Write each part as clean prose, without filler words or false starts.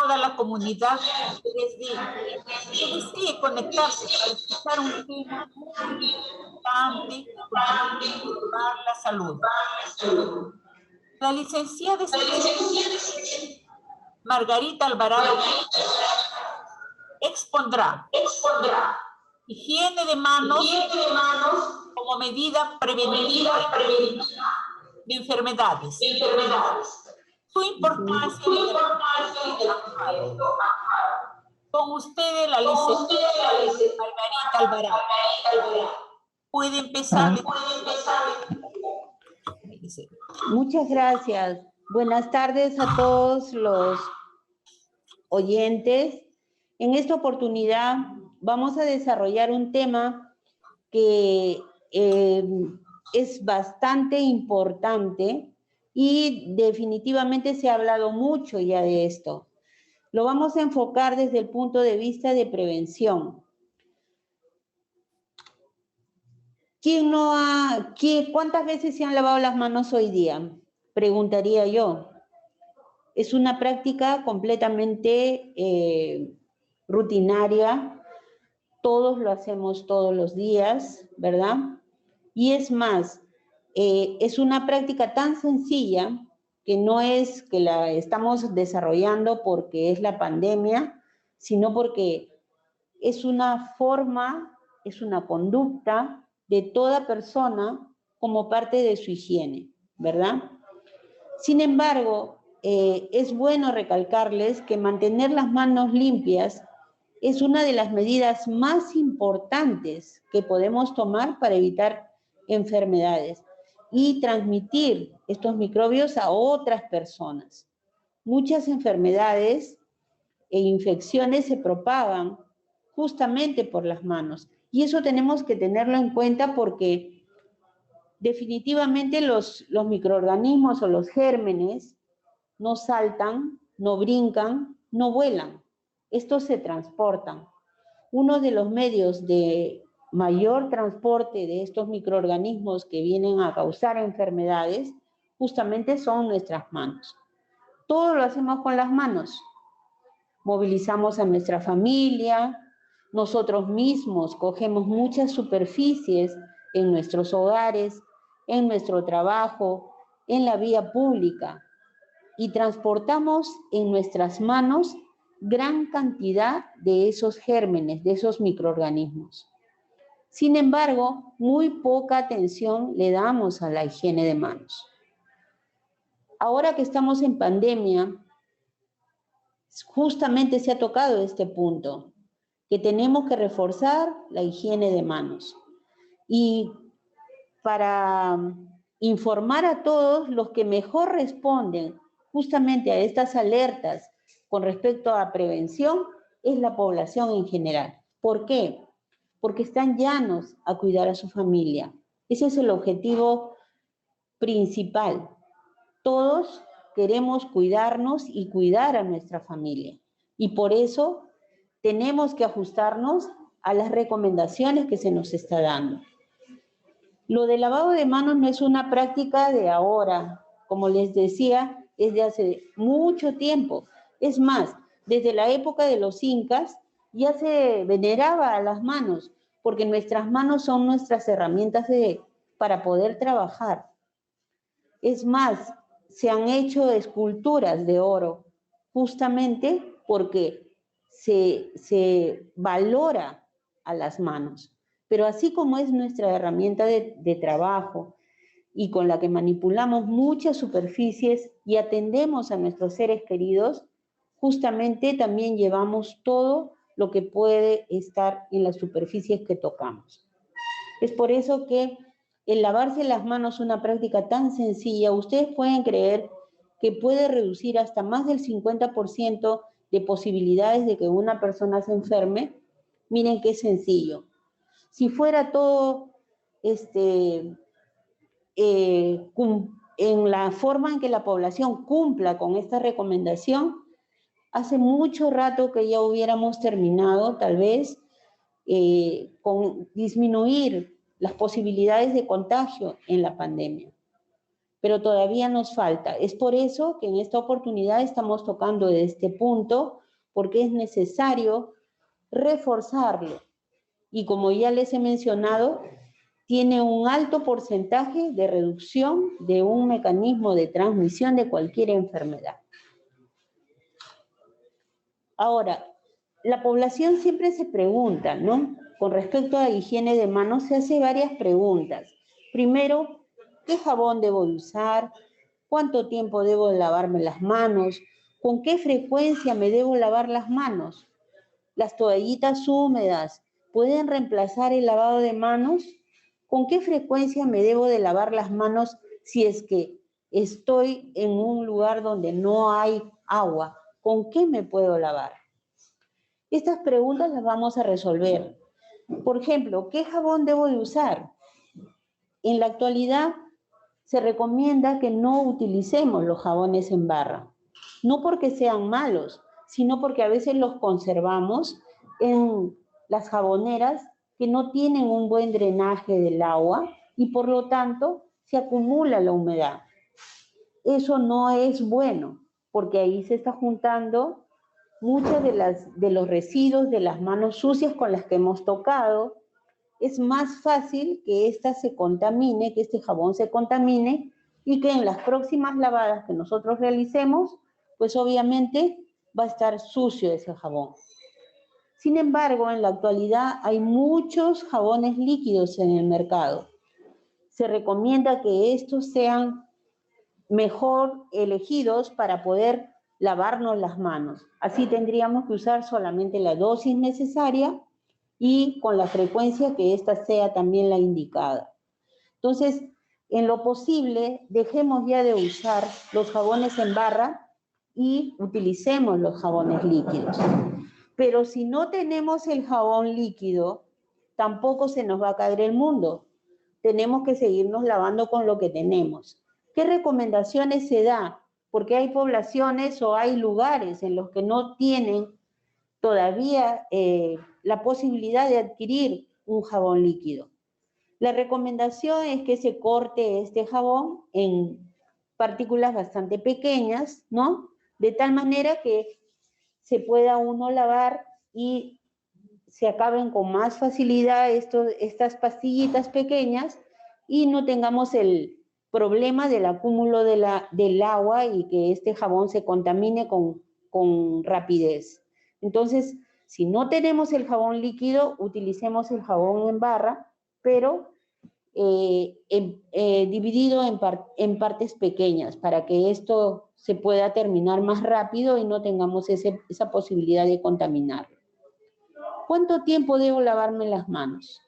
toda la comunidad que desee conectarse para escuchar un tema muy importante que contribuye a preservar la salud. La licenciada Margarita Alvarado expondrá higiene de manos como medida preventiva de enfermedades. Su importancia en el actual. Con ustedes la licenciada Margarita Alvarado. Puede empezar. Muchas gracias. Buenas tardes a todos los oyentes. En esta oportunidad vamos a desarrollar un tema que es bastante importante y definitivamente se ha hablado mucho ya de esto. Lo vamos a enfocar desde el punto de vista de prevención. ¿Cuántas veces se han lavado las manos hoy día? Preguntaría yo. Es una práctica completamente rutinaria. Todos lo hacemos todos los días, ¿verdad? Y es más, es una práctica tan sencilla que no es que la estamos desarrollando porque es la pandemia, sino porque es una forma, es una conducta de toda persona como parte de su higiene, ¿verdad? Sin embargo, es bueno recalcarles que mantener las manos limpias es una de las medidas más importantes que podemos tomar para evitar enfermedades y transmitir estos microbios a otras personas. Muchas enfermedades e infecciones se propagan justamente por las manos. Y eso tenemos que tenerlo en cuenta porque definitivamente los microorganismos o los gérmenes no saltan, no brincan, no vuelan. Estos se transportan. Uno de los medios de mayor transporte de estos microorganismos que vienen a causar enfermedades justamente son nuestras manos. Todo lo hacemos con las manos. Movilizamos a nuestra familia, nosotros mismos cogemos muchas superficies en nuestros hogares, en nuestro trabajo, en la vía pública y transportamos en nuestras manos gran cantidad de esos gérmenes, de esos microorganismos. Sin embargo, muy poca atención le damos a la higiene de manos. Ahora que estamos en pandemia, justamente se ha tocado este punto, que tenemos que reforzar la higiene de manos. Y para informar a todos los que mejor responden justamente a estas alertas con respecto a prevención, es la población en general. ¿Por qué? Porque están llanos a cuidar a su familia. Ese es el objetivo principal. Todos queremos cuidarnos y cuidar a nuestra familia. Y por eso tenemos que ajustarnos a las recomendaciones que se nos está dando. Lo del lavado de manos no es una práctica de ahora. Como les decía, es de hace mucho tiempo. Es más, desde la época de los incas ya se veneraba a las manos, porque nuestras manos son nuestras herramientas para poder trabajar. Es más, se han hecho esculturas de oro, justamente porque se valora a las manos. Pero así como es nuestra herramienta de trabajo y con la que manipulamos muchas superficies y atendemos a nuestros seres queridos, justamente también llevamos todo lo que puede estar en las superficies que tocamos. Es por eso que el lavarse las manos es una práctica tan sencilla. Ustedes pueden creer que puede reducir hasta más del 50% de posibilidades de que una persona se enferme. Miren qué sencillo. Si fuera todo en la forma en que la población cumpla con esta recomendación, hace mucho rato que ya hubiéramos terminado, tal vez, con disminuir las posibilidades de contagio en la pandemia. pero todavía nos falta. Es por eso que en esta oportunidad estamos tocando este punto, porque es necesario reforzarlo. Y como ya les he mencionado, tiene un alto porcentaje de reducción de un mecanismo de transmisión de cualquier enfermedad. Ahora, la población siempre se pregunta, ¿no? Con respecto a higiene de manos, se hace varias preguntas. Primero, ¿qué jabón debo usar? ¿Cuánto tiempo debo lavarme las manos? ¿Con qué frecuencia me debo lavar las manos? ¿Las toallitas húmedas pueden reemplazar el lavado de manos? ¿Con qué frecuencia me debo de lavar las manos si es que estoy en un lugar donde no hay agua? ¿Con qué me puedo lavar? Estas preguntas las vamos a resolver. Por ejemplo, ¿qué jabón debo de usar? En la actualidad se recomienda que no utilicemos los jabones en barra. No porque sean malos, sino porque a veces los conservamos en las jaboneras que no tienen un buen drenaje del agua y por lo tanto se acumula la humedad. Eso no es bueno, porque ahí se está juntando muchos de los residuos de las manos sucias con las que hemos tocado. Es más fácil que esta se contamine, que este jabón se contamine y que en las próximas lavadas que nosotros realicemos, pues obviamente va a estar sucio ese jabón. Sin embargo, en la actualidad hay muchos jabones líquidos en el mercado. Se recomienda que estos sean mejor elegidos para poder lavarnos las manos. Así tendríamos que usar solamente la dosis necesaria y con la frecuencia que ésta sea también la indicada. Entonces, en lo posible, dejemos ya de usar los jabones en barra y utilicemos los jabones líquidos. Pero si no tenemos el jabón líquido, tampoco se nos va a caer el mundo. Tenemos que seguirnos lavando con lo que tenemos. ¿Qué recomendaciones se da? Porque hay poblaciones o hay lugares en los que no tienen todavía la posibilidad de adquirir un jabón líquido. La recomendación es que se corte este jabón en partículas bastante pequeñas, ¿no? De tal manera que se pueda uno lavar y se acaben con más facilidad estas pastillitas pequeñas y no tengamos el problema del acúmulo del agua y que este jabón se contamine con rapidez. Entonces, si no tenemos el jabón líquido, utilicemos el jabón en barra, pero dividido en partes pequeñas para que esto se pueda terminar más rápido y no tengamos esa posibilidad de contaminar. ¿Cuánto tiempo debo lavarme las manos?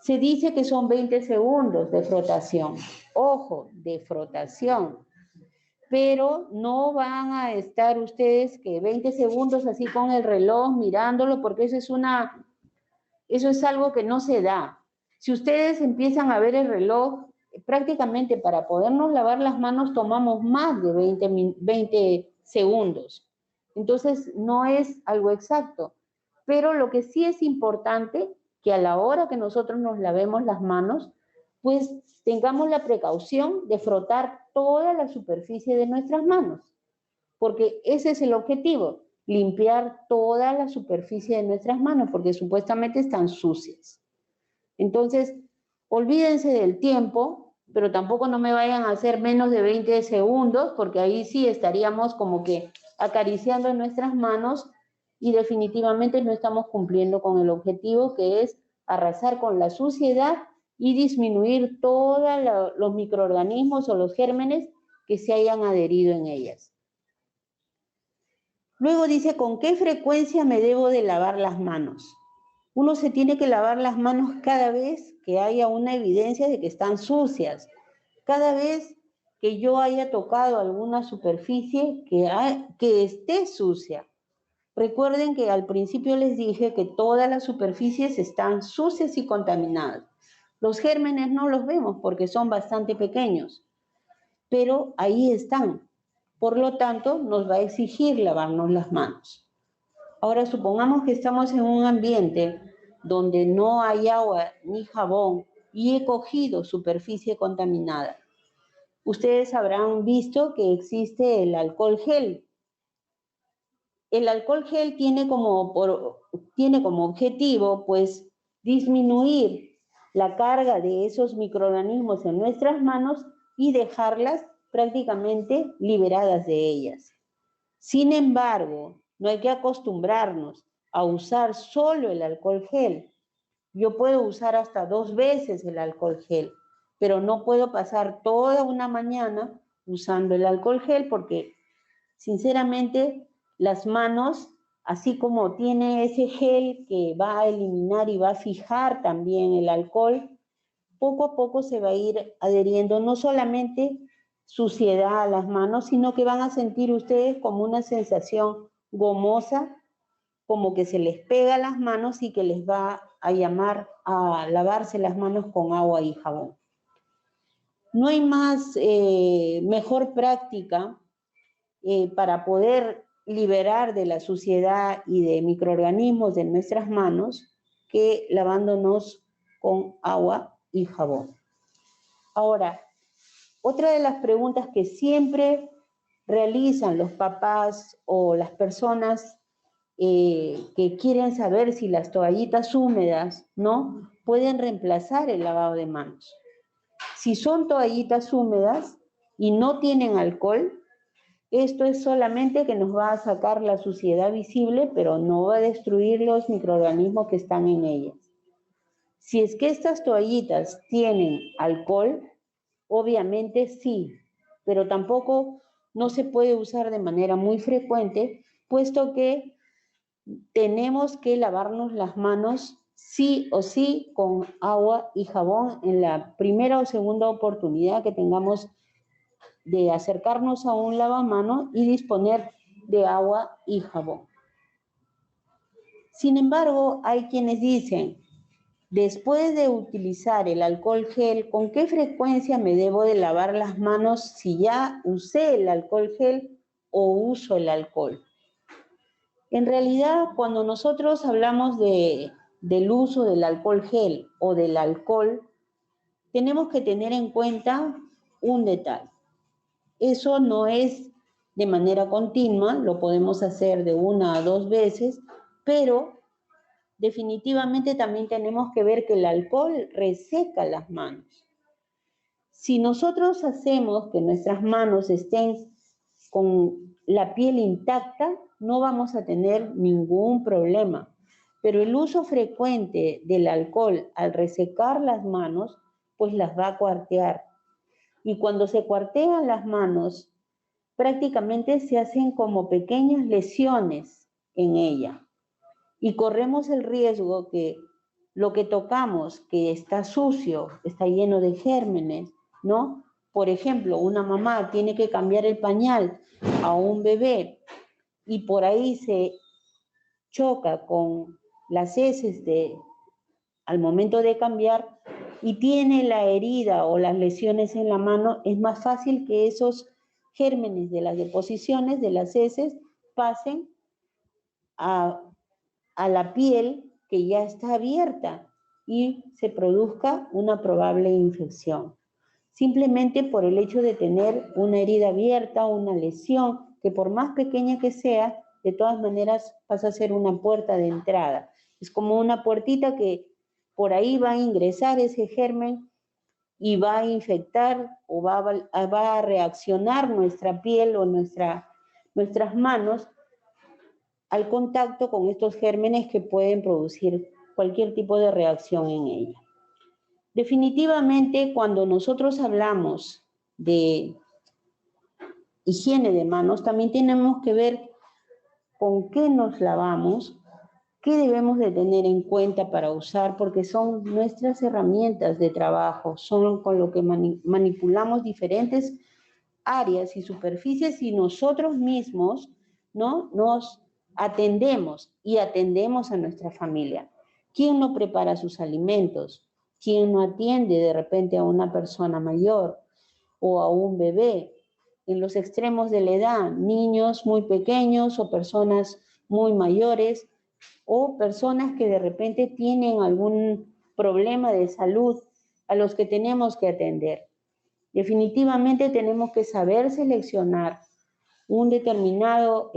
Se dice que son 20 segundos de frotación. Ojo, de frotación. Pero no van a estar ustedes que 20 segundos así con el reloj mirándolo, porque eso es algo que no se da. Si ustedes empiezan a ver el reloj, prácticamente para podernos lavar las manos tomamos más de 20 segundos. Entonces, no es algo exacto. Pero lo que sí es importante, que a la hora que nosotros nos lavemos las manos, pues tengamos la precaución de frotar toda la superficie de nuestras manos, porque ese es el objetivo, limpiar toda la superficie de nuestras manos, porque supuestamente están sucias. Entonces, olvídense del tiempo, pero tampoco no me vayan a hacer menos de 20 segundos, porque ahí sí estaríamos como que acariciando nuestras manos y definitivamente no estamos cumpliendo con el objetivo, que es arrasar con la suciedad y disminuir todos los microorganismos o los gérmenes que se hayan adherido en ellas. Luego dice, ¿con qué frecuencia me debo de lavar las manos? Uno se tiene que lavar las manos cada vez que haya una evidencia de que están sucias. Cada vez que yo haya tocado alguna superficie que esté sucia. Recuerden que al principio les dije que todas las superficies están sucias y contaminadas. Los gérmenes no los vemos porque son bastante pequeños, pero ahí están. Por lo tanto, nos va a exigir lavarnos las manos. Ahora, supongamos que estamos en un ambiente donde no hay agua ni jabón y he cogido superficie contaminada. ustedes habrán visto que existe el alcohol gel. El alcohol gel tiene como objetivo, pues, disminuir la carga de esos microorganismos en nuestras manos y dejarlas prácticamente liberadas de ellas. Sin embargo, no hay que acostumbrarnos a usar solo el alcohol gel. Yo puedo usar hasta 2 veces el alcohol gel, pero no puedo pasar toda una mañana usando el alcohol gel porque, sinceramente, las manos, así como tiene ese gel que va a eliminar y va a fijar también el alcohol, poco a poco se va a ir adheriendo no solamente suciedad a las manos, sino que van a sentir ustedes como una sensación gomosa, como que se les pega las manos y que les va a llamar a lavarse las manos con agua y jabón. No hay más mejor práctica para poder liberar de la suciedad y de microorganismos de nuestras manos que lavándonos con agua y jabón. Ahora, otra de las preguntas que siempre realizan los papás o las personas que quieren saber si las toallitas húmedas, ¿no?, pueden reemplazar el lavado de manos. Si son toallitas húmedas y no tienen alcohol, esto es solamente que nos va a sacar la suciedad visible, pero no va a destruir los microorganismos que están en ellas. Si es que estas toallitas tienen alcohol, obviamente sí, pero tampoco no se puede usar de manera muy frecuente, puesto que tenemos que lavarnos las manos sí o sí con agua y jabón en la primera o segunda oportunidad que tengamos de acercarnos a un lavamanos y disponer de agua y jabón. Sin embargo, hay quienes dicen, después de utilizar el alcohol gel, ¿con qué frecuencia me debo de lavar las manos si ya usé el alcohol gel o uso el alcohol? En realidad, cuando nosotros hablamos del uso del alcohol gel o del alcohol, tenemos que tener en cuenta un detalle. Eso no es de manera continua, lo podemos hacer de 1 a 2 veces, pero definitivamente también tenemos que ver que el alcohol reseca las manos. Si nosotros hacemos que nuestras manos estén con la piel intacta, no vamos a tener ningún problema. Pero el uso frecuente del alcohol al resecar las manos, pues las va a cuartear. Y cuando se cuartean las manos, prácticamente se hacen como pequeñas lesiones en ella. Y corremos el riesgo que lo que tocamos, que está sucio, está lleno de gérmenes, ¿no? Por ejemplo, una mamá tiene que cambiar el pañal a un bebé y por ahí se choca con las heces al momento de cambiar y tiene la herida o las lesiones en la mano, es más fácil que esos gérmenes de las deposiciones de las heces pasen a la piel que ya está abierta y se produzca una probable infección. Simplemente por el hecho de tener una herida abierta, una lesión, que por más pequeña que sea, de todas maneras pasa a ser una puerta de entrada. Es como una puertita que por ahí va a ingresar ese germen y va a infectar o va a reaccionar nuestra piel o nuestras manos al contacto con estos gérmenes que pueden producir cualquier tipo de reacción en ella. Definitivamente, cuando nosotros hablamos de higiene de manos, también tenemos que ver con qué nos lavamos, qué debemos de tener en cuenta para usar, porque son nuestras herramientas de trabajo, son con lo que manipulamos diferentes áreas y superficies y nosotros mismos, ¿no?, nos atendemos y atendemos a nuestra familia. ¿Quién no prepara sus alimentos? ¿Quién no atiende de repente a una persona mayor o a un bebé? En los extremos de la edad, niños muy pequeños o personas muy mayores o personas que de repente tienen algún problema de salud a los que tenemos que atender. Definitivamente tenemos que saber seleccionar un determinado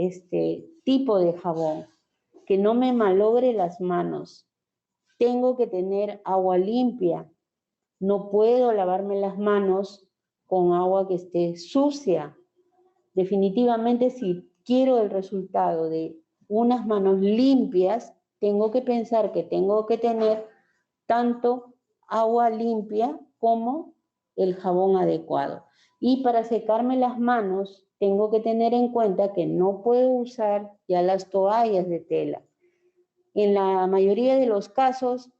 tipo de jabón, que no me malogre las manos. Tengo que tener agua limpia. No puedo lavarme las manos con agua que esté sucia. Definitivamente, si quiero el resultado de unas manos limpias, tengo que pensar que tengo que tener tanto agua limpia como el jabón adecuado. Y para secarme las manos, tengo que tener en cuenta que no puedo usar ya las toallas de tela. En la mayoría de los casos,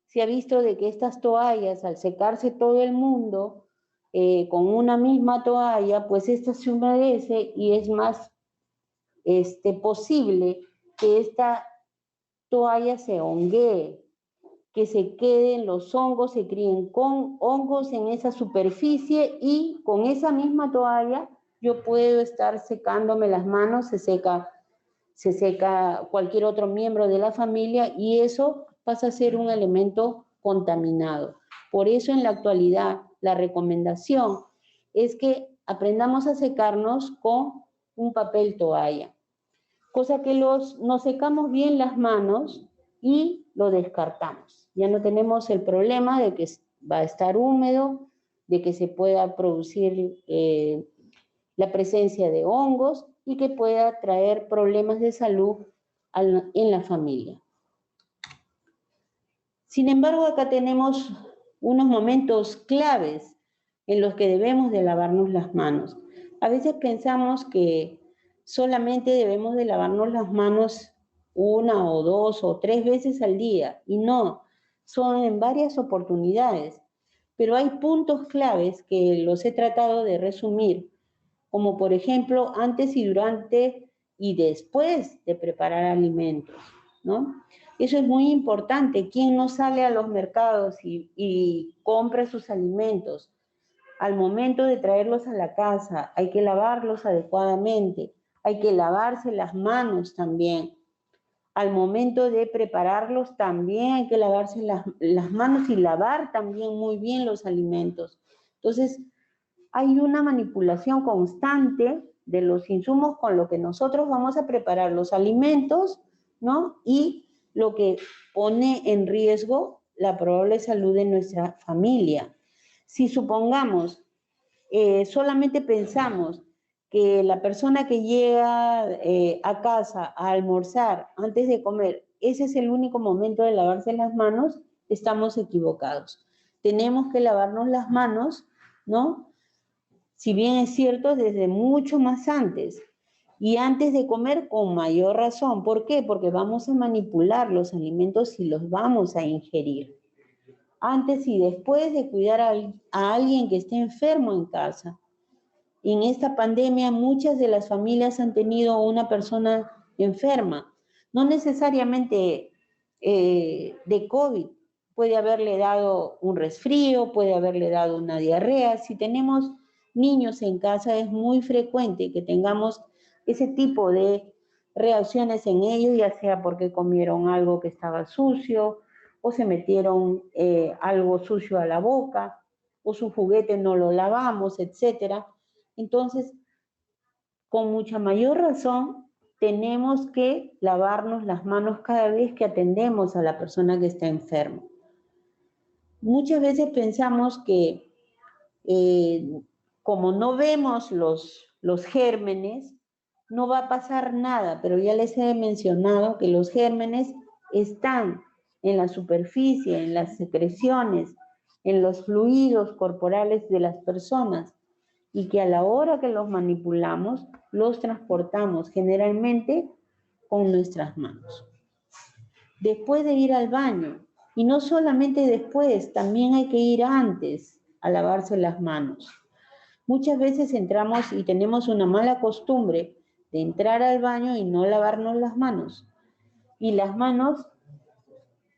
se ha visto de que estas toallas, al secarse todo el mundo, con una misma toalla, pues esta se humedece y es más posible que esta toalla se honguee, que se queden los hongos, se críen con hongos en esa superficie y con esa misma toalla yo puedo estar secándome las manos, se seca cualquier otro miembro de la familia y eso pasa a ser un elemento contaminado. Por eso en la actualidad la recomendación es que aprendamos a secarnos con un papel toalla, cosa que nos secamos bien las manos y lo descartamos. Ya no tenemos el problema de que va a estar húmedo, de que se pueda producir la presencia de hongos y que pueda traer problemas de salud en la familia. Sin embargo, acá tenemos unos momentos claves en los que debemos de lavarnos las manos. A veces pensamos que solamente debemos de lavarnos las manos 1 o 2 o 3 veces al día, y no, son en varias oportunidades. Pero hay puntos claves que los he tratado de resumir, como por ejemplo, antes y durante y después de preparar alimentos, ¿no? Eso es muy importante. ¿Quién no sale a los mercados y compra sus alimentos? Al momento de traerlos a la casa, hay que lavarlos adecuadamente, hay que lavarse las manos también. Al momento de prepararlos también hay que lavarse las manos y lavar también muy bien los alimentos. Entonces, hay una manipulación constante de los insumos con lo que nosotros vamos a preparar los alimentos, ¿no? Y lo que pone en riesgo la probable salud de nuestra familia. Si supongamos, solamente pensamos que la persona que llega a casa a almorzar antes de comer, ese es el único momento de lavarse las manos, estamos equivocados. Tenemos que lavarnos las manos, ¿no? Si bien es cierto, desde mucho más antes. Y antes de comer, con mayor razón. ¿Por qué? Porque vamos a manipular los alimentos y los vamos a ingerir. Antes y después de cuidar a alguien que esté enfermo en casa. En esta pandemia, muchas de las familias han tenido una persona enferma. No necesariamente de COVID. Puede haberle dado un resfrío, puede haberle dado una diarrea. Si tenemos niños en casa, es muy frecuente que tengamos ese tipo de reacciones en ellos, ya sea porque comieron algo que estaba sucio, o se metieron algo sucio a la boca, o su juguete no lo lavamos, etc. Entonces, con mucha mayor razón, tenemos que lavarnos las manos cada vez que atendemos a la persona que está enferma. Muchas veces pensamos que como no vemos los gérmenes, no va a pasar nada, pero ya les he mencionado que los gérmenes están en la superficie, en las secreciones, en los fluidos corporales de las personas y que a la hora que los manipulamos, los transportamos generalmente con nuestras manos. Después de ir al baño, y no solamente después, también hay que ir antes a lavarse las manos. Muchas veces entramos y tenemos una mala costumbre de entrar al baño y no lavarnos las manos. Y las manos,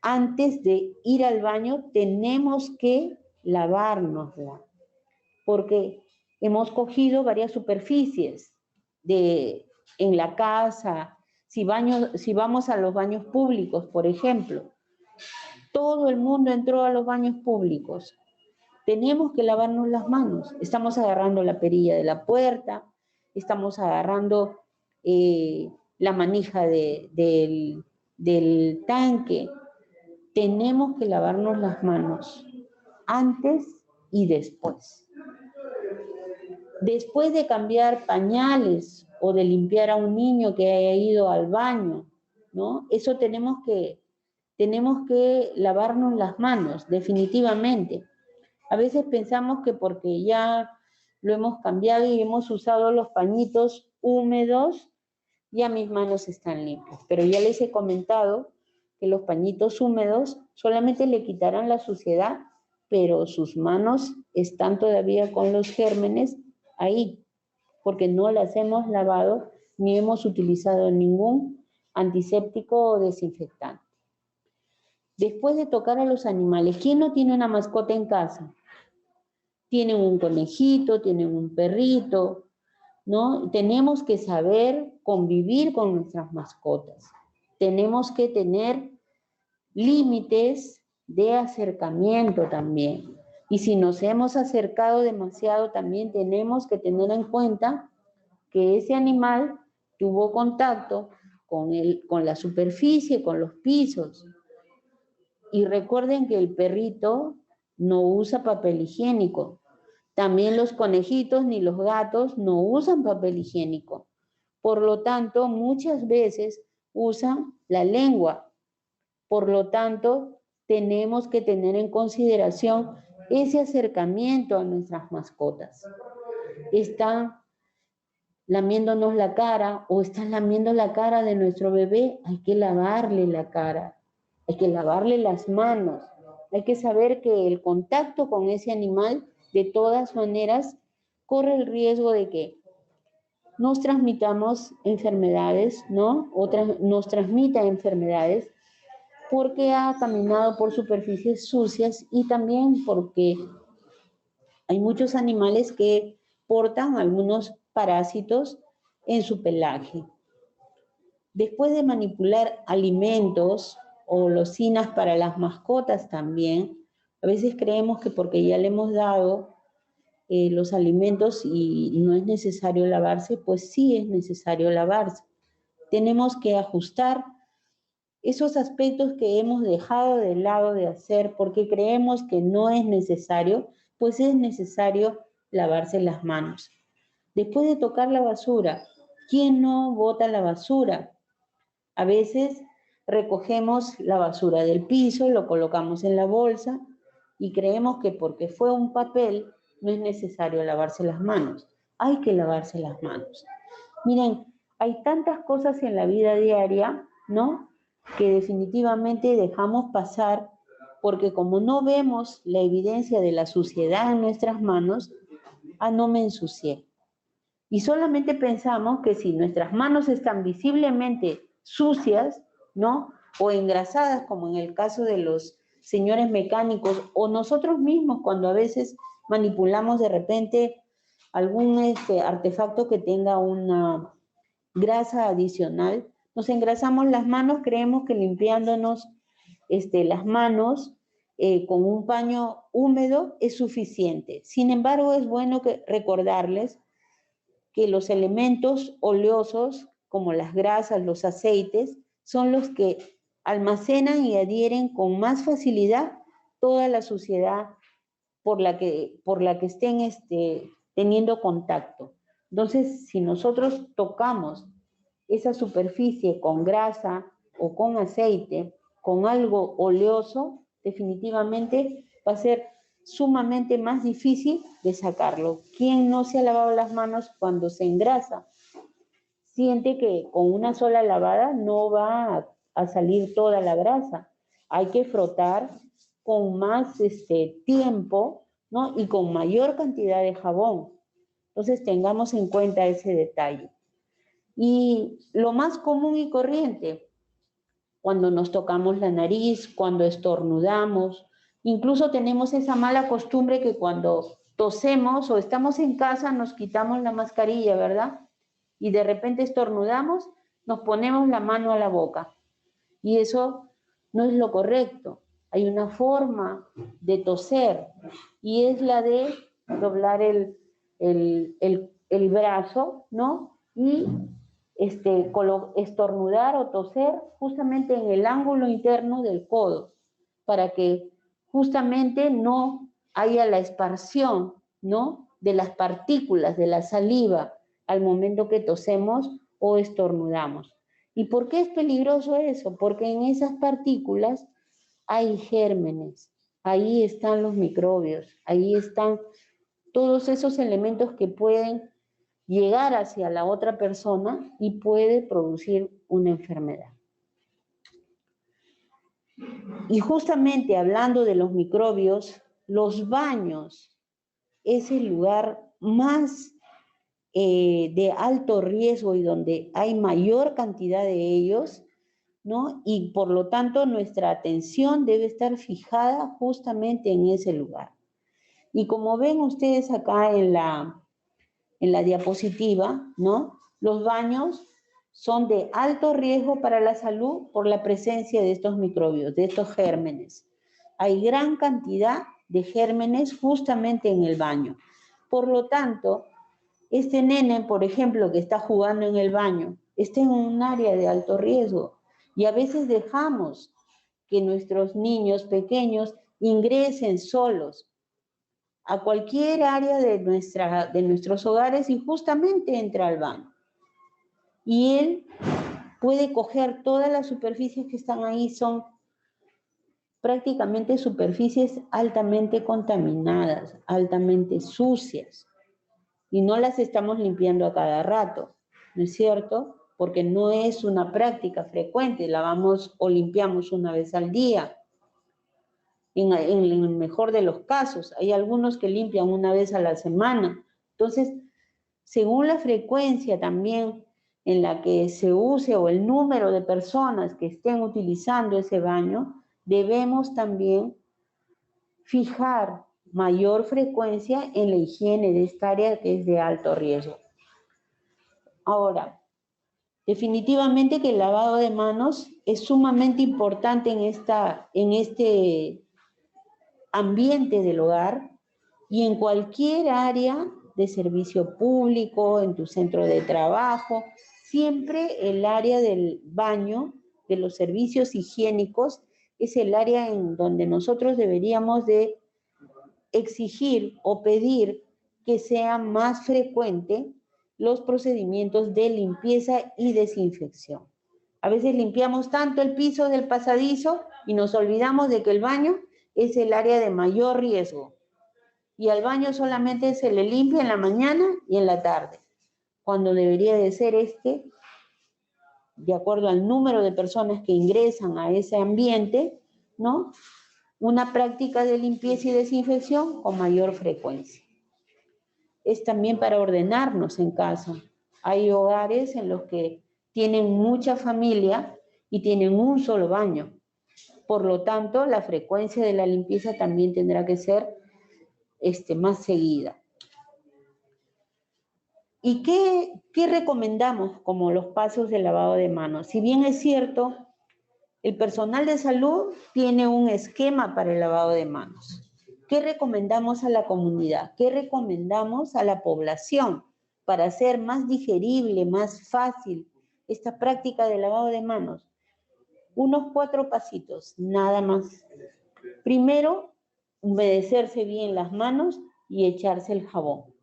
antes de ir al baño, tenemos que lavárnoslas, porque hemos cogido varias superficies en la casa, si vamos a los baños públicos, por ejemplo. Todo el mundo entró a los baños públicos. tenemos que lavarnos las manos. Estamos agarrando la perilla de la puerta, estamos agarrando la manija del tanque. Tenemos que lavarnos las manos antes y después. Después de cambiar pañales o de limpiar a un niño que haya ido al baño, ¿no? Eso tenemos que lavarnos las manos, definitivamente. A veces pensamos que porque ya lo hemos cambiado y hemos usado los pañitos húmedos, ya mis manos están limpias. Pero ya les he comentado que los pañitos húmedos solamente le quitarán la suciedad, pero sus manos están todavía con los gérmenes ahí, porque no las hemos lavado ni hemos utilizado ningún antiséptico o desinfectante. Después de tocar a los animales, ¿quién no tiene una mascota en casa? Tienen un conejito, tienen un perrito, ¿no? Tenemos que saber convivir con nuestras mascotas. Tenemos que tener límites de acercamiento también. Y si nos hemos acercado demasiado, también tenemos que tener en cuenta que ese animal tuvo contacto con la superficie, con los pisos. Y recuerden que el perrito no usa papel higiénico. También los conejitos ni los gatos no usan papel higiénico. Por lo tanto, muchas veces usan la lengua. Por lo tanto, tenemos que tener en consideración ese acercamiento a nuestras mascotas. Están lamiéndonos la cara o están lamiendo la cara de nuestro bebé, hay que lavarle la cara, hay que lavarle las manos, hay que saber que el contacto con ese animal, de todas maneras, corre el riesgo de que nos transmitamos enfermedades, ¿no? Nos transmita enfermedades porque ha caminado por superficies sucias y también porque hay muchos animales que portan algunos parásitos en su pelaje. Después de manipular alimentos o losinas para las mascotas también, a veces creemos que porque ya le hemos dado los alimentos y no es necesario lavarse, pues sí es necesario lavarse. Tenemos que ajustar esos aspectos que hemos dejado de lado de hacer porque creemos que no es necesario, pues es necesario lavarse las manos. Después de tocar la basura, ¿quién no bota la basura? A veces recogemos la basura del piso, lo colocamos en la bolsa y creemos que porque fue un papel no es necesario lavarse las manos. Hay que lavarse las manos. Miren, hay tantas cosas en la vida diaria, ¿no?, que definitivamente dejamos pasar porque como no vemos la evidencia de la suciedad en nuestras manos, no me ensucié. Y solamente pensamos que si nuestras manos están visiblemente sucias, ¿no?, o engrasadas, como en el caso de los señores mecánicos, o nosotros mismos cuando a veces manipulamos de repente algún artefacto que tenga una grasa adicional, nos engrasamos las manos, creemos que limpiándonos las manos con un paño húmedo es suficiente. Sin embargo, es bueno recordarles que los elementos oleosos, como las grasas, los aceites, son los que almacenan y adhieren con más facilidad toda la suciedad por la que estén teniendo contacto. Entonces, si nosotros tocamos esa superficie con grasa o con aceite, con algo oleoso, definitivamente va a ser sumamente más difícil de sacarlo. ¿Quién no se ha lavado las manos cuando se engrasa? Siente que con una sola lavada no va a salir toda la grasa. Hay que frotar con más tiempo, ¿no?, y con mayor cantidad de jabón. Entonces tengamos en cuenta ese detalle. Y lo más común y corriente, cuando nos tocamos la nariz, cuando estornudamos, incluso tenemos esa mala costumbre que cuando tosemos o estamos en casa nos quitamos la mascarilla, ¿verdad? Y de repente estornudamos, nos ponemos la mano a la boca. Y eso no es lo correcto. hay una forma de toser y es la de doblar el brazo, ¿no? Y estornudar o toser justamente en el ángulo interno del codo, para que justamente no haya la esparción, ¿no? De las partículas de la saliva al momento que tosemos o estornudamos. ¿Y por qué es peligroso eso? Porque en esas partículas hay gérmenes, ahí están los microbios, ahí están todos esos elementos que pueden llegar hacia la otra persona y puede producir una enfermedad. Y justamente hablando de los microbios, los baños es el lugar más de alto riesgo y donde hay mayor cantidad de ellos, ¿no? Y por lo tanto nuestra atención debe estar fijada justamente en ese lugar. Y como ven ustedes acá en la diapositiva, ¿no? Los baños son de alto riesgo para la salud por la presencia de estos microbios, de estos gérmenes. Hay gran cantidad de gérmenes justamente en el baño. Por lo tanto, este nene, por ejemplo, que está jugando en el baño, está en un área de alto riesgo. Y a veces dejamos que nuestros niños pequeños ingresen solos a cualquier área de nuestros hogares y justamente entra al baño. Y él puede coger todas las superficies que están ahí, son prácticamente superficies altamente contaminadas, altamente sucias, y no las estamos limpiando a cada rato, ¿no es cierto? Porque no es una práctica frecuente, lavamos o limpiamos una vez al día. En el mejor de los casos, hay algunos que limpian una vez a la semana. Entonces, según la frecuencia también en la que se use o el número de personas que estén utilizando ese baño, debemos también fijar mayor frecuencia en la higiene de esta área que es de alto riesgo. Ahora, definitivamente que el lavado de manos es sumamente importante en este ambiente del hogar y en cualquier área de servicio público, en tu centro de trabajo, siempre el área del baño, de los servicios higiénicos, es el área en donde nosotros deberíamos de exigir o pedir que sea más frecuente los procedimientos de limpieza y desinfección. A veces limpiamos tanto el piso del pasadizo y nos olvidamos de que el baño es el área de mayor riesgo. Y al baño solamente se le limpia en la mañana y en la tarde, cuando debería de ser de acuerdo al número de personas que ingresan a ese ambiente, ¿no? Una práctica de limpieza y desinfección con mayor frecuencia. Es también para ordenarnos en casa. Hay hogares en los que tienen mucha familia y tienen un solo baño. Por lo tanto, la frecuencia de la limpieza también tendrá que ser más seguida. ¿Y qué recomendamos como los pasos de lavado de manos? Si bien es cierto, el personal de salud tiene un esquema para el lavado de manos. ¿Qué recomendamos a la comunidad? ¿Qué recomendamos a la población para hacer más digerible, más fácil esta práctica de lavado de manos? Unos 4 pasitos, nada más. Primero, humedecerse bien las manos y echarse el jabón.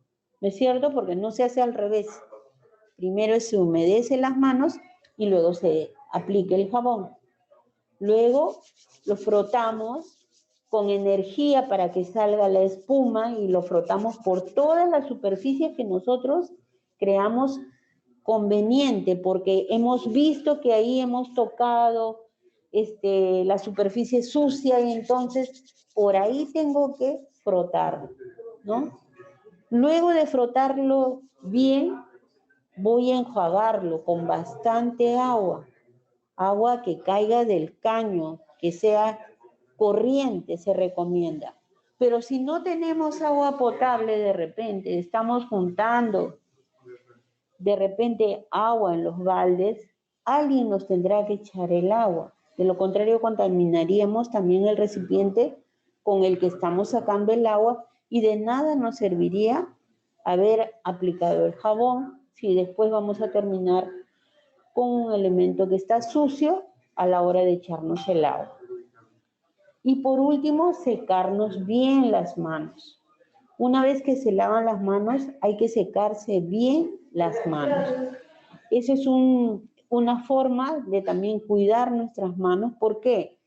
¿No es cierto? Porque no se hace al revés. Primero se humedece las manos y luego se aplica el jabón. Luego lo frotamos con energía para que salga la espuma y lo frotamos por todas las superficies que nosotros creamos conveniente, porque hemos visto que ahí hemos tocado la superficie sucia y entonces por ahí tengo que frotarlo, ¿no? Luego de frotarlo bien, voy a enjuagarlo con bastante agua que caiga del caño, que sea corriente, se recomienda. Pero si no tenemos agua potable de repente, estamos juntando de repente agua en los baldes, alguien nos tendrá que echar el agua. De lo contrario, contaminaríamos también el recipiente con el que estamos sacando el agua y de nada nos serviría haber aplicado el jabón si después vamos a terminar con un elemento que está sucio a la hora de echarnos el agua. Y por último, secarnos bien las manos. Una vez que se lavan las manos, hay que secarse bien las manos. Esa es una forma de también cuidar nuestras manos, porque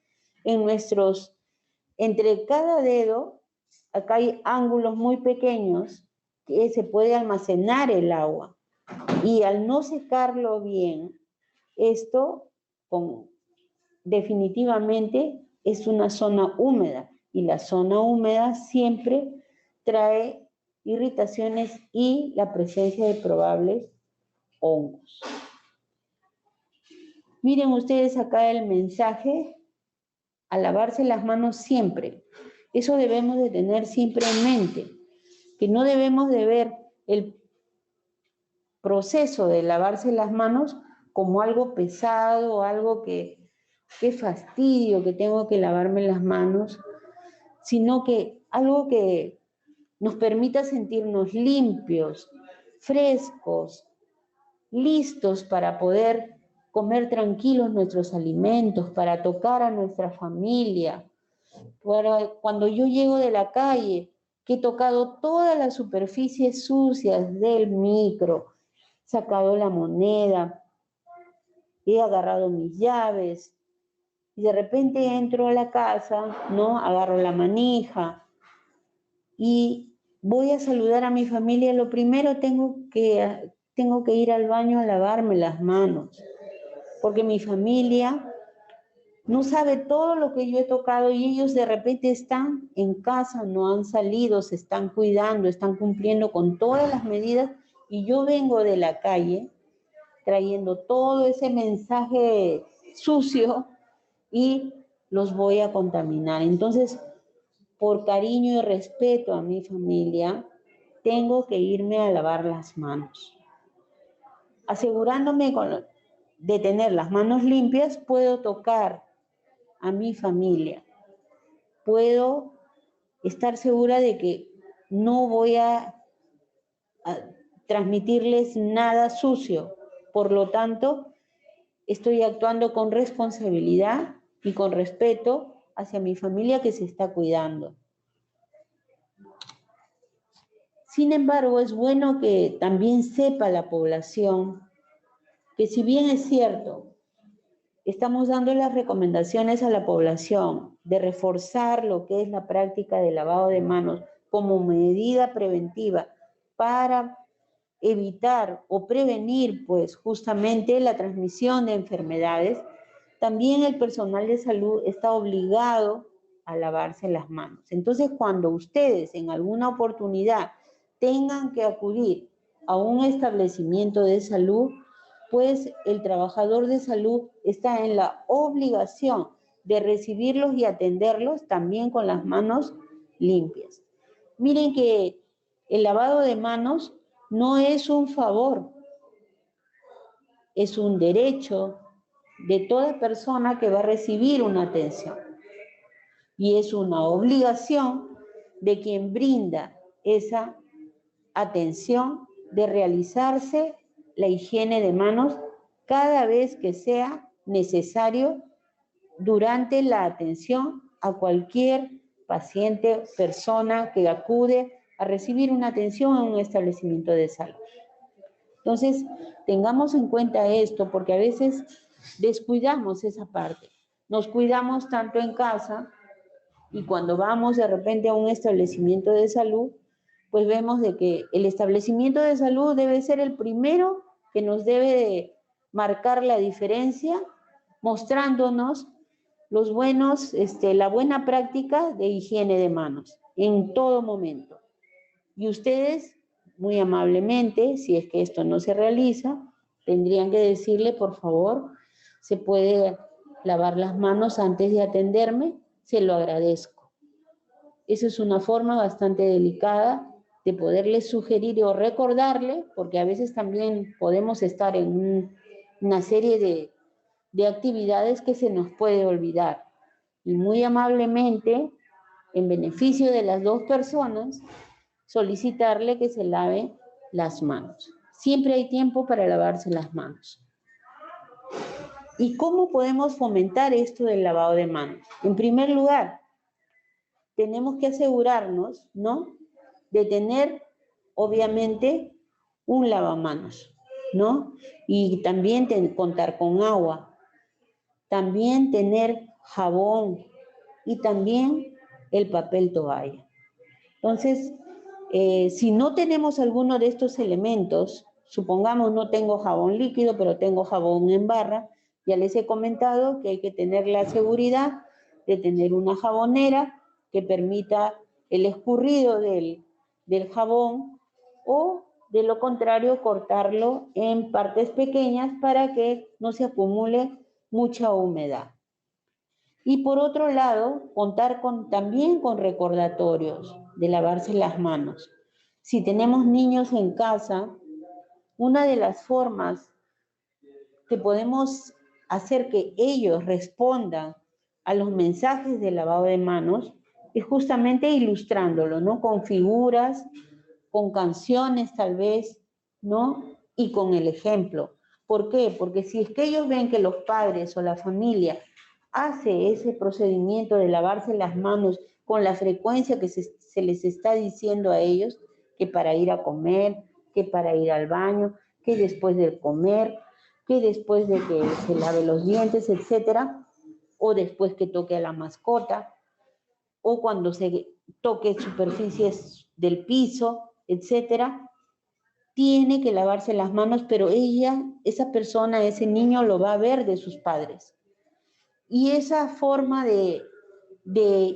entre cada dedo, acá hay ángulos muy pequeños que se puede almacenar el agua. Y al no secarlo bien, esto definitivamente es una zona húmeda, y la zona húmeda siempre trae irritaciones y la presencia de probables hongos. Miren ustedes acá el mensaje: a lavarse las manos siempre. Eso debemos de tener siempre en mente, que no debemos de ver el proceso de lavarse las manos como algo pesado, algo que qué fastidio que tengo que lavarme las manos, sino que algo que nos permita sentirnos limpios, frescos, listos para poder comer tranquilos nuestros alimentos, para tocar a nuestra familia. Cuando yo llego de la calle, que he tocado todas las superficies sucias del micro, sacado la moneda, he agarrado mis llaves, y de repente entro a la casa, ¿no? Agarro la manija y voy a saludar a mi familia. Lo primero tengo que ir al baño a lavarme las manos, porque mi familia no sabe todo lo que yo he tocado y ellos de repente están en casa, no han salido, se están cuidando, están cumpliendo con todas las medidas, y yo vengo de la calle trayendo todo ese mensaje sucio y los voy a contaminar. Entonces, por cariño y respeto a mi familia, tengo que irme a lavar las manos. Asegurándome de tener las manos limpias, puedo tocar a mi familia. Puedo estar segura de que no voy a transmitirles nada sucio. Por lo tanto, estoy actuando con responsabilidad y con respeto hacia mi familia que se está cuidando. Sin embargo, es bueno que también sepa la población que, si bien es cierto, estamos dando las recomendaciones a la población de reforzar lo que es la práctica de lavado de manos como medida preventiva para evitar o prevenir, pues, justamente la transmisión de enfermedades, también el personal de salud está obligado a lavarse las manos. Entonces, cuando ustedes en alguna oportunidad tengan que acudir a un establecimiento de salud, pues el trabajador de salud está en la obligación de recibirlos y atenderlos también con las manos limpias. Miren que el lavado de manos no es un favor, es un derecho de toda persona que va a recibir una atención. Y es una obligación de quien brinda esa atención de realizarse la higiene de manos cada vez que sea necesario durante la atención a cualquier paciente, persona que acude a recibir una atención en un establecimiento de salud. Entonces, tengamos en cuenta esto, porque a veces descuidamos esa parte. Nos cuidamos tanto en casa, y cuando vamos de repente a un establecimiento de salud, pues vemos de que el establecimiento de salud debe ser el primero que nos debe de marcar la diferencia, mostrándonos la buena práctica de higiene de manos en todo momento. Y ustedes, muy amablemente, si es que esto no se realiza, tendrían que decirle: por favor, ¿se puede lavar las manos antes de atenderme? Se lo agradezco. Esa es una forma bastante delicada de poderle sugerir o recordarle, porque a veces también podemos estar en una serie de actividades que se nos puede olvidar. Y muy amablemente, en beneficio de las dos personas, solicitarle que se lave las manos. Siempre hay tiempo para lavarse las manos. ¿Y cómo podemos fomentar esto del lavado de manos? En primer lugar, tenemos que asegurarnos, ¿no?, de tener, obviamente, un lavamanos, ¿no? Y también contar con agua. También tener jabón y también el papel toalla. Entonces, si no tenemos alguno de estos elementos, supongamos no tengo jabón líquido, pero tengo jabón en barra, ya les he comentado que hay que tener la seguridad de tener una jabonera que permita el escurrido del jabón, o de lo contrario cortarlo en partes pequeñas para que no se acumule mucha humedad. Y por otro lado, contar también con recordatorios de lavarse las manos. Si tenemos niños en casa, una de las formas que podemos hacer que ellos respondan a los mensajes de lavado de manos es justamente ilustrándolo, ¿no? Con figuras, con canciones tal vez, ¿no? Y con el ejemplo. ¿Por qué? Porque si es que ellos ven que los padres o la familia hace ese procedimiento de lavarse las manos con la frecuencia que se les está diciendo a ellos, que para ir a comer, que para ir al baño, que después de comer, que después de que se lave los dientes, etcétera, o después que toque a la mascota, o cuando se toque superficies del piso, etcétera, tiene que lavarse las manos, pero esa persona, ese niño lo va a ver de sus padres. Y esa forma de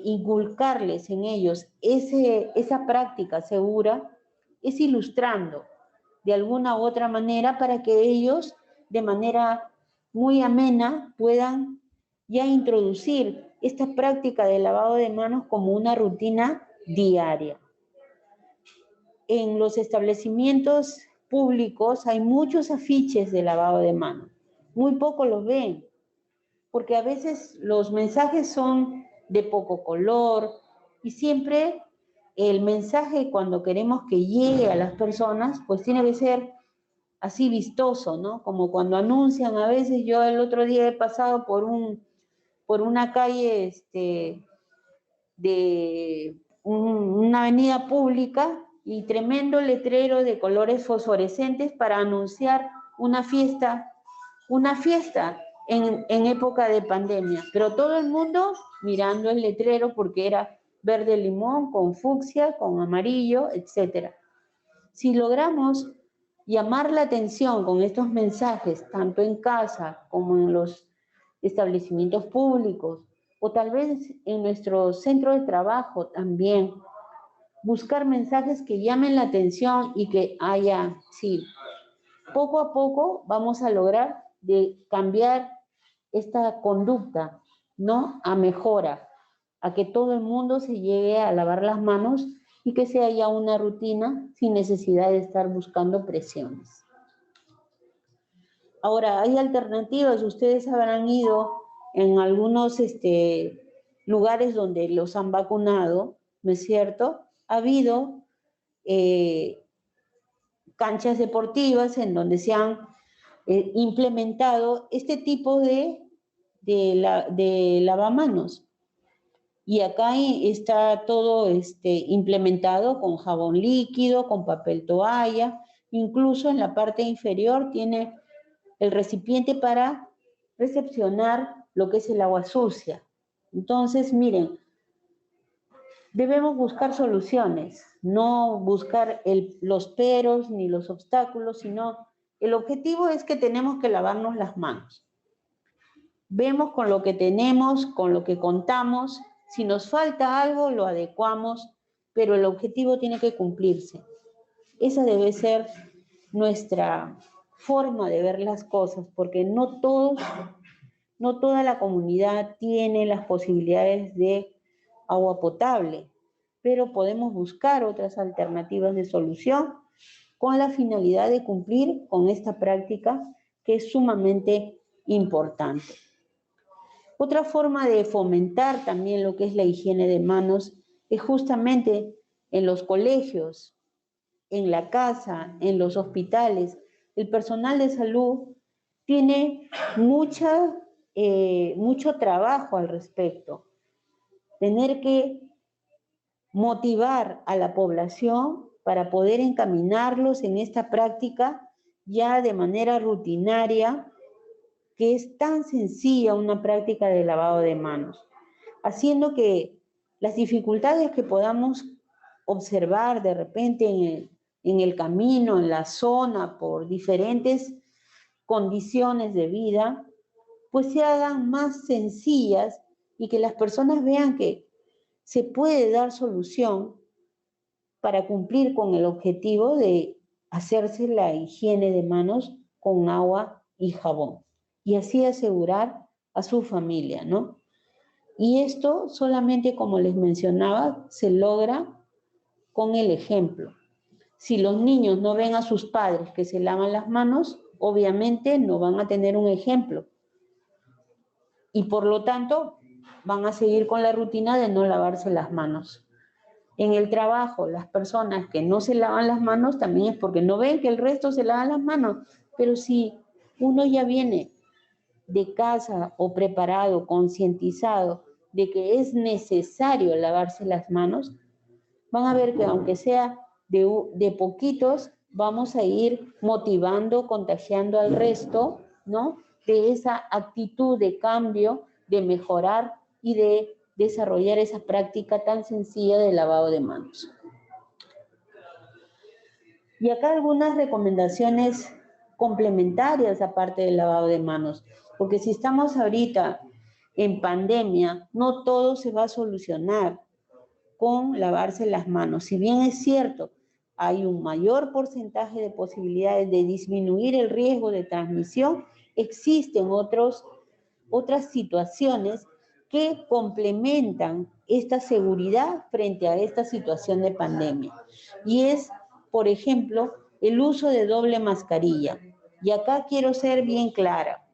inculcarles en ellos esa práctica segura es ilustrando de alguna u otra manera para que ellos de manera muy amena puedan ya introducir esta práctica de lavado de manos como una rutina diaria. En los establecimientos públicos hay muchos afiches de lavado de manos, muy pocos los ven, porque a veces los mensajes son de poco color y siempre el mensaje, cuando queremos que llegue a las personas, pues tiene que ser así vistoso, ¿no? Como cuando anuncian, a veces yo el otro día he pasado por una calle de una avenida pública y tremendo letrero de colores fosforescentes para anunciar una fiesta en época de pandemia, pero todo el mundo mirando el letrero porque era verde limón, con fucsia, con amarillo, etc. Si logramos llamar la atención con estos mensajes, tanto en casa como en los establecimientos públicos, o tal vez en nuestro centro de trabajo también, buscar mensajes que llamen la atención y que haya, sí, poco a poco vamos a lograr de cambiar esta conducta, ¿no?, a mejora, a que todo el mundo se llegue a lavar las manos y que sea ya una rutina sin necesidad de estar buscando presiones. Ahora, hay alternativas. Ustedes habrán ido en algunos lugares donde los han vacunado, ¿no es cierto? Ha habido canchas deportivas en donde se han implementado este tipo de lavamanos. Y acá está todo implementado con jabón líquido, con papel toalla, incluso en la parte inferior tiene el recipiente para recepcionar lo que es el agua sucia. Entonces, miren, debemos buscar soluciones, no buscar los peros ni los obstáculos, sino el objetivo es que tenemos que lavarnos las manos. Vemos con lo que tenemos, con lo que contamos. Si nos falta algo, lo adecuamos, pero el objetivo tiene que cumplirse. Esa debe ser nuestra forma de ver las cosas, porque no toda la comunidad tiene las posibilidades de agua potable, pero podemos buscar otras alternativas de solución con la finalidad de cumplir con esta práctica que es sumamente importante. Otra forma de fomentar también lo que es la higiene de manos es justamente en los colegios, en la casa, en los hospitales. El personal de salud tiene mucho trabajo al respecto. Tener que motivar a la población para poder encaminarlos en esta práctica ya de manera rutinaria, que es tan sencilla una práctica de lavado de manos, haciendo que las dificultades que podamos observar de repente en el camino, en la zona, por diferentes condiciones de vida, pues se hagan más sencillas y que las personas vean que se puede dar solución para cumplir con el objetivo de hacerse la higiene de manos con agua y jabón y así asegurar a su familia, ¿no? Y esto solamente, como les mencionaba, se logra con el ejemplo. Si los niños no ven a sus padres que se lavan las manos, obviamente no van a tener un ejemplo. Y por lo tanto, van a seguir con la rutina de no lavarse las manos. En el trabajo, las personas que no se lavan las manos también es porque no ven que el resto se lavan las manos. Pero si uno ya viene de casa o preparado, concientizado de que es necesario lavarse las manos, van a ver que aunque sea de poquitos, vamos a ir motivando, contagiando al resto, ¿no? De esa actitud de cambio, de mejorar y de desarrollar esa práctica tan sencilla de lavado de manos. Y acá algunas recomendaciones complementarias aparte del lavado de manos, porque si estamos ahorita en pandemia, no todo se va a solucionar con lavarse las manos. Si bien es cierto, hay un mayor porcentaje de posibilidades de disminuir el riesgo de transmisión, existen otras situaciones que complementan esta seguridad frente a esta situación de pandemia. Y es, por ejemplo, el uso de doble mascarilla. Y acá quiero ser bien clara.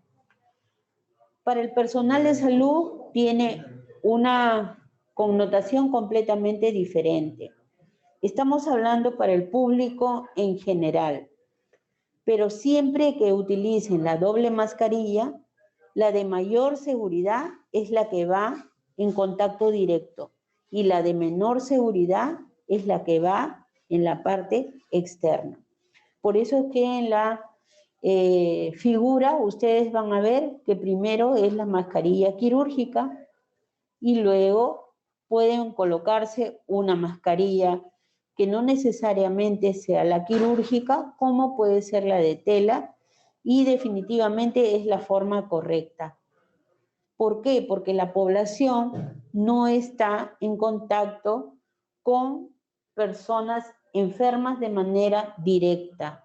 Para el personal de salud tiene una connotación completamente diferente. Estamos hablando para el público en general, pero siempre que utilicen la doble mascarilla, la de mayor seguridad es la que va en contacto directo y la de menor seguridad es la que va en la parte externa. Por eso es que en la figura ustedes van a ver que primero es la mascarilla quirúrgica y luego pueden colocarse una mascarilla que no necesariamente sea la quirúrgica, como puede ser la de tela, y definitivamente es la forma correcta. ¿Por qué? Porque la población no está en contacto con personas enfermas de manera directa.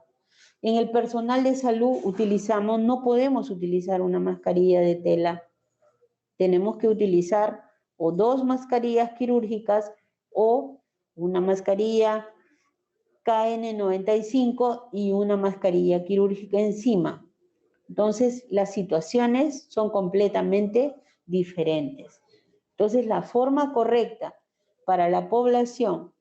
En el personal de salud no podemos utilizar una mascarilla de tela. Tenemos que utilizar o dos mascarillas quirúrgicas o una mascarilla KN95 y una mascarilla quirúrgica encima. Entonces, las situaciones son completamente diferentes. Entonces, la forma correcta para la población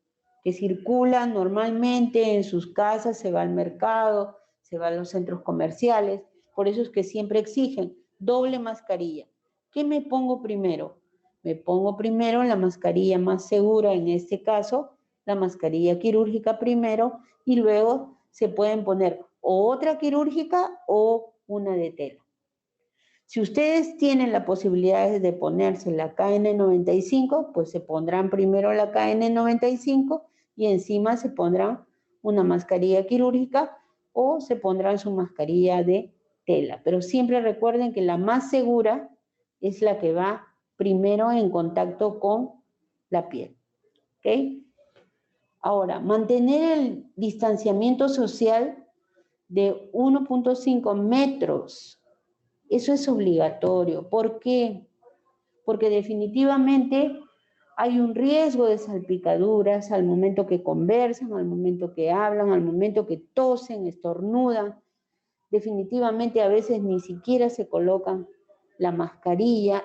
que circula normalmente en sus casas, se va al mercado, se va a los centros comerciales, por eso es que siempre exigen doble mascarilla. ¿Qué me pongo primero? Me pongo primero la mascarilla más segura, en este caso, la mascarilla quirúrgica primero, y luego se pueden poner o otra quirúrgica o una de tela. Si ustedes tienen la posibilidad de ponerse la KN95, pues se pondrán primero la KN95 y encima se pondrán una mascarilla quirúrgica o se pondrán su mascarilla de tela. Pero siempre recuerden que la más segura es la que va primero en contacto con la piel. ¿Ok? Ahora, mantener el distanciamiento social de 1.5 metros. Eso es obligatorio. ¿Por qué? Porque definitivamente hay un riesgo de salpicaduras al momento que conversan, al momento que hablan, al momento que tosen, estornudan. definitivamente a veces ni siquiera se colocan la mascarilla,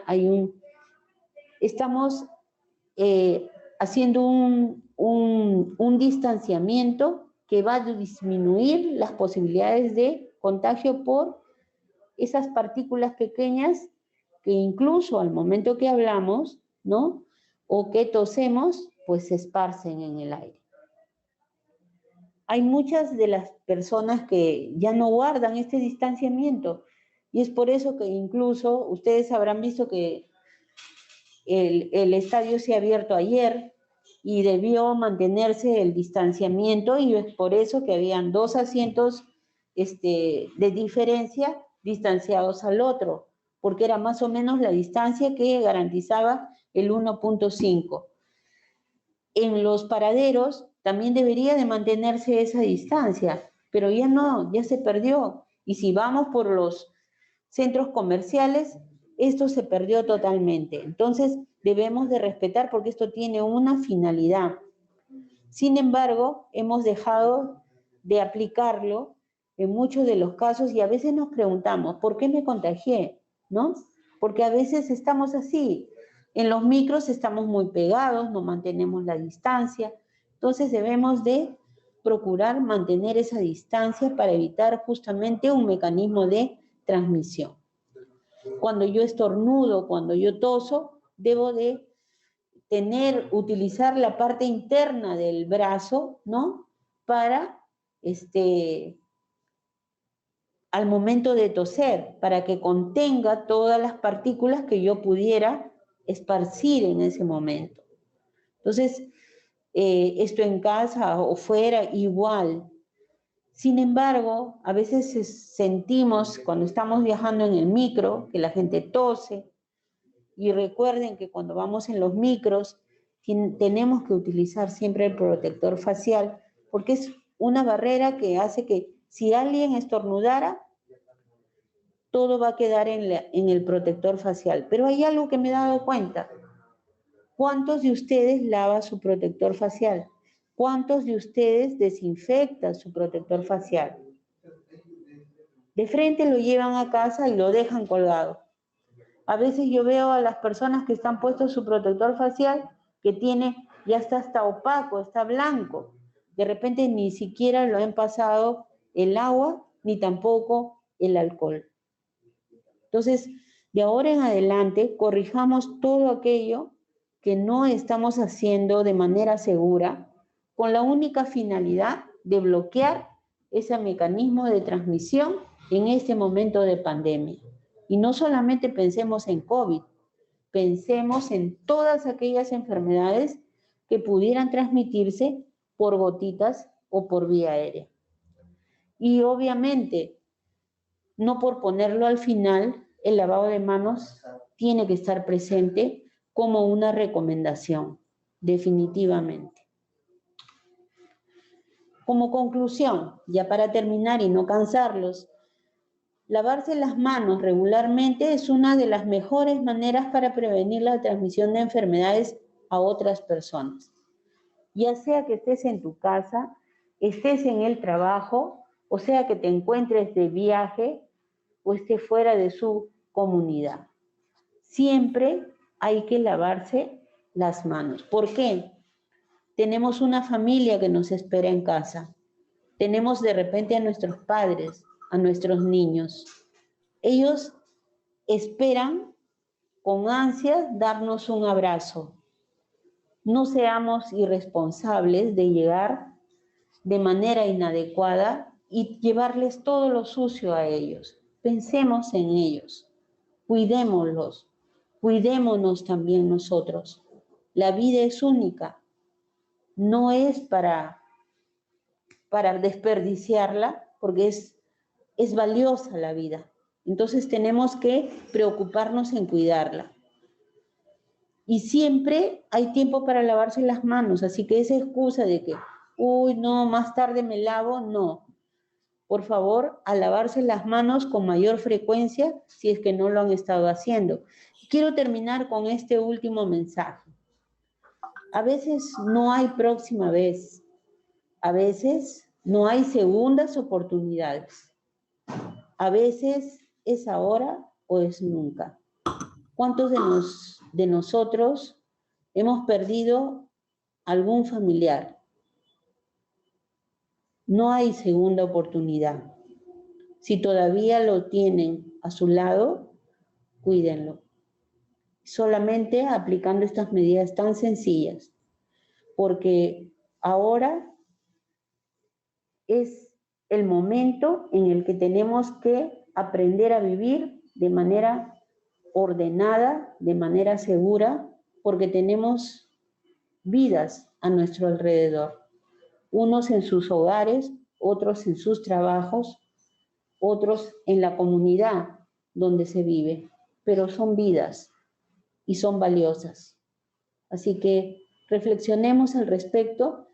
estamos haciendo un distanciamiento que va a disminuir las posibilidades de contagio por esas partículas pequeñas que incluso al momento que hablamos, ¿no? O que tosemos, pues se esparcen en el aire. Hay muchas de las personas que ya no guardan este distanciamiento y es por eso que incluso ustedes habrán visto que el estadio se ha abierto ayer y debió mantenerse el distanciamiento y es por eso que habían 2 asientos de diferencia distanciados al otro, porque era más o menos la distancia que garantizaba el 1.5. En los paraderos también debería de mantenerse esa distancia, pero ya no, ya se perdió. Y si vamos por los centros comerciales, esto se perdió totalmente. Entonces, debemos de respetar porque esto tiene una finalidad. Sin embargo, hemos dejado de aplicarlo en muchos de los casos y a veces nos preguntamos, ¿por qué me contagié? ¿No? Porque a veces estamos así. En los micros estamos muy pegados, no mantenemos la distancia. Entonces debemos de procurar mantener esa distancia para evitar justamente un mecanismo de transmisión. Cuando yo estornudo, cuando yo toso, debo de utilizar la parte interna del brazo, ¿no? Para, al momento de toser, para que contenga todas las partículas que yo pudiera esparcir en ese momento. Entonces, esto en casa o fuera, igual. Sin embargo, a veces sentimos cuando estamos viajando en el micro que la gente tose, y recuerden que cuando vamos en los micros tenemos que utilizar siempre el protector facial porque es una barrera que hace que si alguien estornudara, todo va a quedar en el protector facial. Pero hay algo que me he dado cuenta. ¿Cuántos de ustedes lavan su protector facial? ¿Cuántos de ustedes desinfectan su protector facial? De frente lo llevan a casa y lo dejan colgado. A veces yo veo a las personas que están puestos su protector facial que ya está hasta opaco, está blanco. De repente ni siquiera lo han pasado el agua ni tampoco el alcohol. Entonces, de ahora en adelante, corrijamos todo aquello que no estamos haciendo de manera segura con la única finalidad de bloquear ese mecanismo de transmisión en este momento de pandemia. Y no solamente pensemos en COVID, pensemos en todas aquellas enfermedades que pudieran transmitirse por gotitas o por vía aérea. Y obviamente, no por ponerlo al final, el lavado de manos tiene que estar presente como una recomendación, definitivamente. Como conclusión, ya para terminar y no cansarlos, lavarse las manos regularmente es una de las mejores maneras para prevenir la transmisión de enfermedades a otras personas. Ya sea que estés en tu casa, estés en el trabajo, o sea que te encuentres de viaje o estés fuera de su comunidad. Siempre hay que lavarse las manos. ¿Por qué? Tenemos una familia que nos espera en casa. Tenemos de repente a nuestros padres, a nuestros niños. Ellos esperan con ansias darnos un abrazo. No seamos irresponsables de llegar de manera inadecuada y llevarles todo lo sucio a ellos. Pensemos en ellos, cuidémoslos, cuidémonos también nosotros. La vida es única, no es para desperdiciarla porque es valiosa la vida. Entonces tenemos que preocuparnos en cuidarla. Y siempre hay tiempo para lavarse las manos, así que esa excusa de que, uy, no, más tarde me lavo, no. Por favor, a lavarse las manos con mayor frecuencia si es que no lo han estado haciendo. Quiero terminar con este último mensaje. A veces no hay próxima vez. A veces no hay segundas oportunidades. a veces es ahora o es nunca. ¿Cuántos de nosotros hemos perdido algún familiar? No hay segunda oportunidad. Si todavía lo tienen a su lado, cuídenlo. Solamente aplicando estas medidas tan sencillas, porque ahora es el momento en el que tenemos que aprender a vivir de manera ordenada, de manera segura, porque tenemos vidas a nuestro alrededor. Unos en sus hogares, otros en sus trabajos, otros en la comunidad donde se vive, pero son vidas y son valiosas. Así que reflexionemos al respecto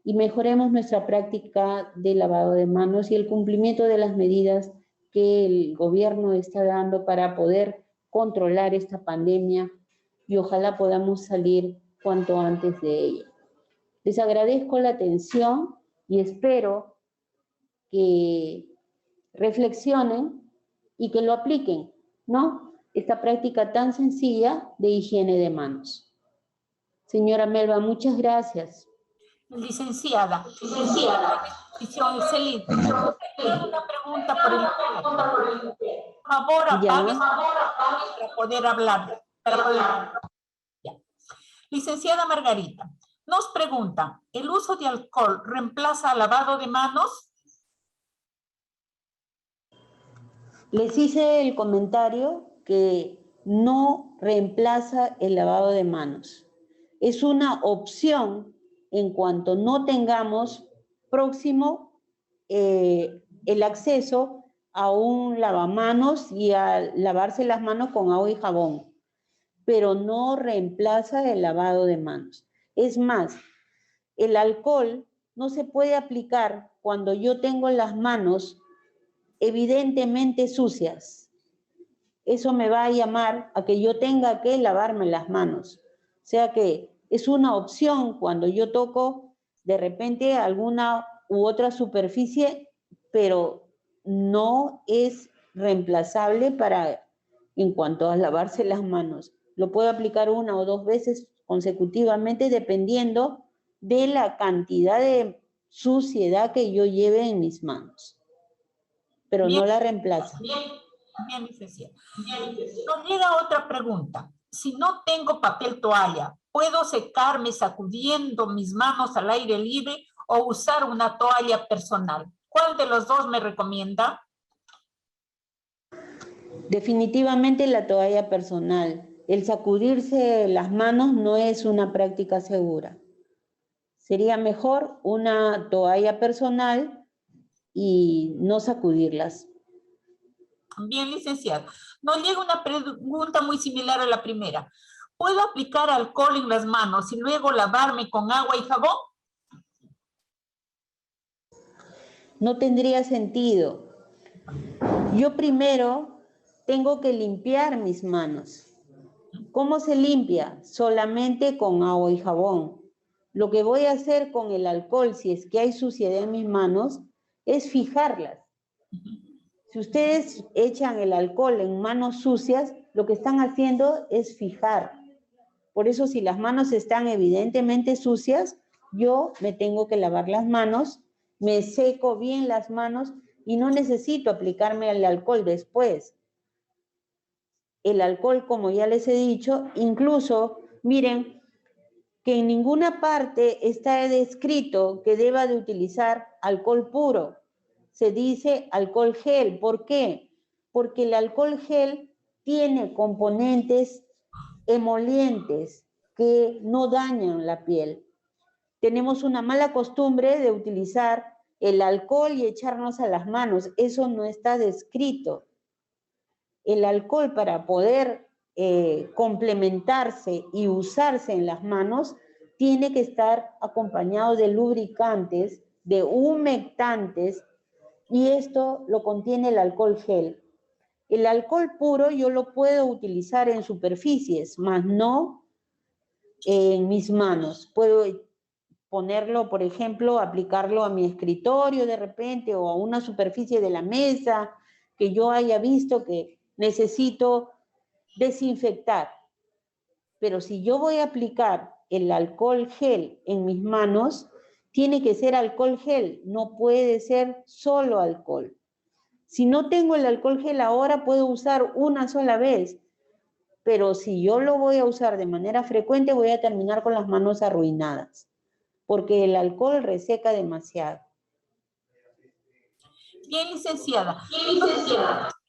y mejoremos nuestra práctica de lavado de manos y el cumplimiento de las medidas que el gobierno está dando para poder controlar esta pandemia y ojalá podamos salir cuanto antes de ella. Les agradezco la atención y espero que reflexionen y que lo apliquen, ¿no? Esta práctica tan sencilla de higiene de manos. Señora Melba, muchas gracias. Licenciada, Celina, tengo una pregunta por el por favor, apague para poder hablar. Ya. Licenciada Margarita, nos pregunta, ¿el uso de alcohol reemplaza al lavado de manos? Les hice el comentario que no reemplaza el lavado de manos. Es una opción en cuanto no tengamos próximo el acceso a un lavamanos y a lavarse las manos con agua y jabón, pero no reemplaza el lavado de manos. Es más, el alcohol no se puede aplicar cuando yo tengo las manos evidentemente sucias. Eso me va a llamar a que yo tenga que lavarme las manos. O sea que es una opción cuando yo toco de repente alguna u otra superficie, pero no es reemplazable para en cuanto a lavarse las manos. Lo puedo aplicar una o dos veces consecutivamente dependiendo de la cantidad de suciedad que yo lleve en mis manos, pero Bien, no la reemplaza. bien, licenciada. Nos llega otra pregunta. Si no tengo papel toalla, ¿puedo secarme sacudiendo mis manos al aire libre o usar una toalla personal? ¿Cuál de los dos me recomienda? Definitivamente la toalla personal. El sacudirse las manos no es una práctica segura. Sería mejor una toalla personal y no sacudirlas. Bien, licenciado. Nos llega una pregunta muy similar a la primera. ¿Puedo aplicar alcohol en las manos y luego lavarme con agua y jabón? No tendría sentido. Yo primero tengo que limpiar mis manos. ¿Cómo se limpia? Solamente con agua y jabón. Lo que voy a hacer con el alcohol, si es que hay suciedad en mis manos, es fijarlas. Si ustedes echan el alcohol en manos sucias, lo que están haciendo es fijar. Por eso, si las manos están evidentemente sucias, yo me tengo que lavar las manos, me seco bien las manos y no necesito aplicarme el alcohol después. El alcohol, como ya les he dicho, incluso, miren, que en ninguna parte está descrito que deba de utilizar alcohol puro. Se dice alcohol gel. ¿Por qué? Porque el alcohol gel tiene componentes emolientes que no dañan la piel. Tenemos una mala costumbre de utilizar el alcohol y echarnos a las manos. Eso no está descrito. El alcohol, para poder complementarse y usarse en las manos, tiene que estar acompañado de lubricantes, de humectantes, y esto lo contiene el alcohol gel. El alcohol puro yo lo puedo utilizar en superficies, más no en mis manos. Puedo ponerlo, por ejemplo, aplicarlo a mi escritorio de repente o a una superficie de la mesa, que yo haya visto que necesito desinfectar. Pero si yo voy a aplicar el alcohol gel en mis manos, tiene que ser alcohol gel, no puede ser solo alcohol. Si no tengo el alcohol gel ahora, puedo usar una sola vez, pero si yo lo voy a usar de manera frecuente, voy a terminar con las manos arruinadas, porque el alcohol reseca demasiado. Bien, licenciada.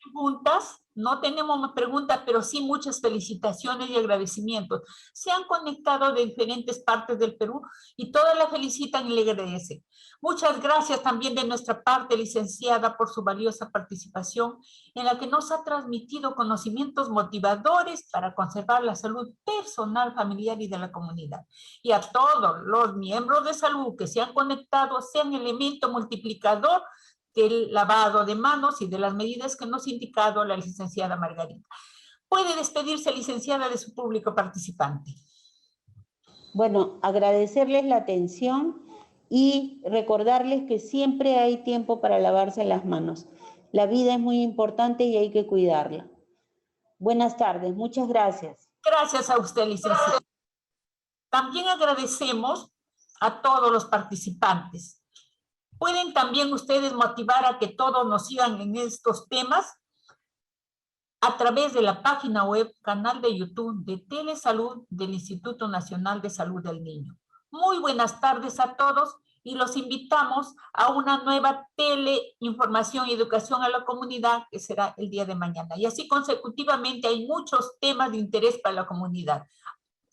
Preguntas, no tenemos más preguntas, pero sí muchas felicitaciones y agradecimientos. Se han conectado de diferentes partes del Perú y todas la felicitan y le agradecen. Muchas gracias también de nuestra parte, licenciada, por su valiosa participación en la que nos ha transmitido conocimientos motivadores para conservar la salud personal, familiar y de la comunidad. Y a todos los miembros de salud que se han conectado, sean elemento multiplicador del lavado de manos y de las medidas que nos ha indicado la licenciada Margarita. Puede despedirse, licenciada, de su público participante. Bueno, agradecerles la atención y recordarles que siempre hay tiempo para lavarse las manos. La vida es muy importante y hay que cuidarla. Buenas tardes, muchas gracias. Gracias a usted, licenciada. También agradecemos a todos los participantes. Pueden también ustedes motivar a que todos nos sigan en estos temas a través de la página web, canal de YouTube de Telesalud del Instituto Nacional de Salud del Niño. Muy buenas tardes a todos y los invitamos a una nueva teleinformación y educación a la comunidad que será el día de mañana. Y así consecutivamente hay muchos temas de interés para la comunidad.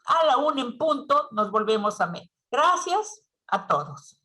A la 1 en punto nos volvemos a ver. Gracias a todos.